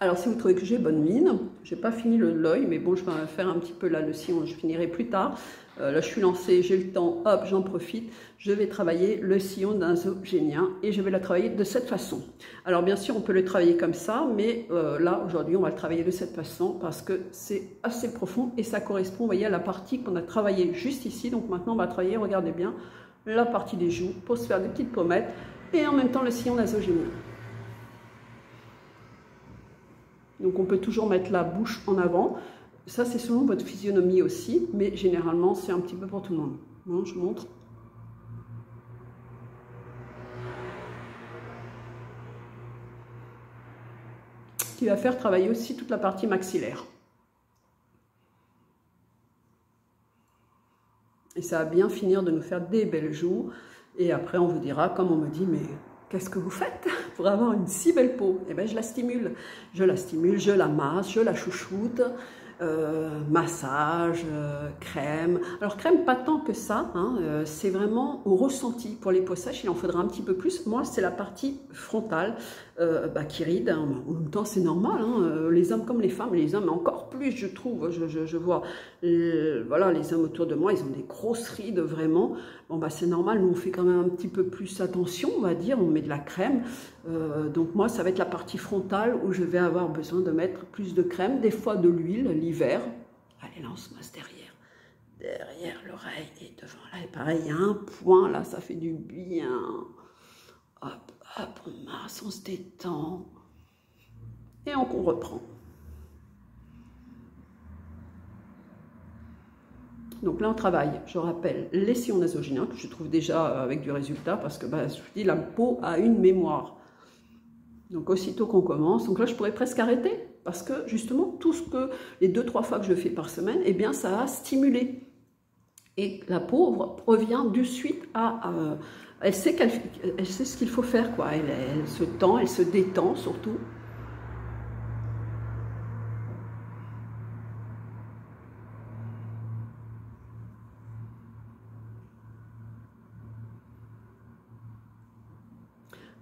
Alors si vous trouvez que j'ai bonne mine, j'ai pas fini l'œil, mais bon, je vais faire un petit peu là le sillon, je finirai plus tard. Là je suis lancée, j'ai le temps, hop, j'en profite. Je vais travailler le sillon nasogénien et je vais la travailler de cette façon. Alors bien sûr on peut le travailler comme ça, mais là aujourd'hui on va le travailler de cette façon parce que c'est assez profond et ça correspond, vous voyez, à la partie qu'on a travaillée juste ici. Donc maintenant on va travailler, regardez bien, la partie des joues pour se faire des petites pommettes et en même temps le sillon nasogénien. Donc on peut toujours mettre la bouche en avant. Ça c'est selon votre physionomie aussi, mais généralement c'est un petit peu pour tout le monde. Bon, je vous montre. Qui va faire travailler aussi toute la partie maxillaire. Et ça va bien finir de nous faire des belles joues. Et après on vous dira, comme on me dit, mais qu'est-ce que vous faites pour avoir une si belle peau? Eh bien, je la stimule. Je la stimule, je la masse, je la chouchoute, massage, crème. Alors, crème, pas tant que ça, hein, c'est vraiment au ressenti. Pour les peaux sèches, il en faudra un petit peu plus. Moi, c'est la partie frontale qui ride. Hein. En même temps, c'est normal. Hein. Les hommes comme les femmes, les hommes encore plus, je trouve. Je vois voilà, les hommes autour de moi, ils ont des grosses rides, vraiment. Bon, bah, c'est normal, nous, on fait quand même un petit peu plus attention, on va dire. On met de la crème. Donc, moi, ça va être la partie frontale où je vais avoir besoin de mettre plus de crème, des fois de l'huile, l'hiver. Allez, là, on se masse derrière l'oreille et devant. Là, et pareil, il y a un point, là, ça fait du bien. Hop, hop, on masse, on se détend. Et on reprend. Donc là, on travaille, je rappelle, les sillons nasogéniens, que je trouve déjà avec du résultat, parce que, bah, je vous dis, la peau a une mémoire. Donc, aussitôt qu'on commence, donc là, je pourrais presque arrêter, parce que, justement, tout ce que, les 2-3 fois que je fais par semaine, eh bien, ça a stimulé. Et la peau revient de suite à... elle sait ce qu'il faut faire, quoi. Elle se tend, elle se détend, surtout.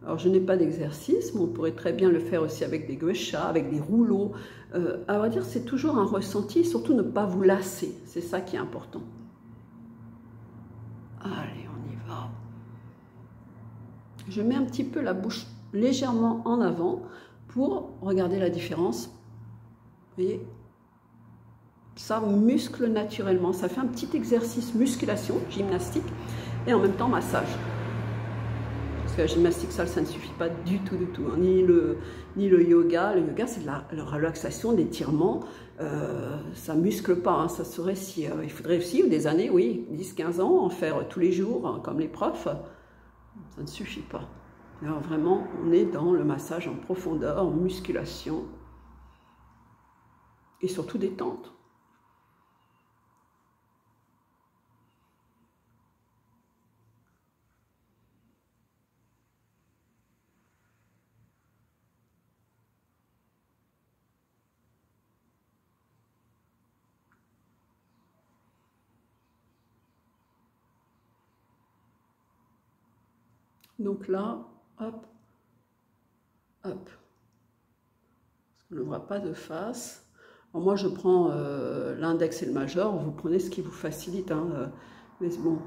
Alors, je n'ai pas d'exercice, mais on pourrait très bien le faire aussi avec des gueshas, avec des rouleaux. À vrai dire, c'est toujours un ressenti, surtout ne pas vous lasser. C'est ça qui est important. Allez, on y va. Je mets un petit peu la bouche légèrement en avant pour regarder la différence. Vous voyez? Ça muscle naturellement. Ça fait un petit exercice musculation, gymnastique, et en même temps massage. Parce que la gymnastique, ça ne suffit pas du tout, hein. Ni le yoga. Le yoga, c'est de la relaxation, l'étirement. Ça muscle pas, hein. Ça serait si... il faudrait aussi des années, oui, 10-15 ans, en faire tous les jours, hein, comme les profs. Ça ne suffit pas. Alors vraiment, on est dans le massage en profondeur, musculation. Et surtout détente. Donc là, hop, hop. Parce qu'on ne voit pas de face. Alors moi, je prends l'index et le majeur. Vous prenez ce qui vous facilite. Hein, mais bon,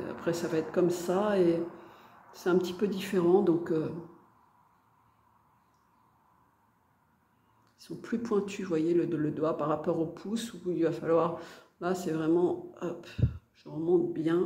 après, ça va être comme ça. Et c'est un petit peu différent. Donc, ils sont plus pointus, vous voyez, le doigt par rapport au pouce. Où il va falloir... Là, c'est vraiment... Hop, je remonte bien.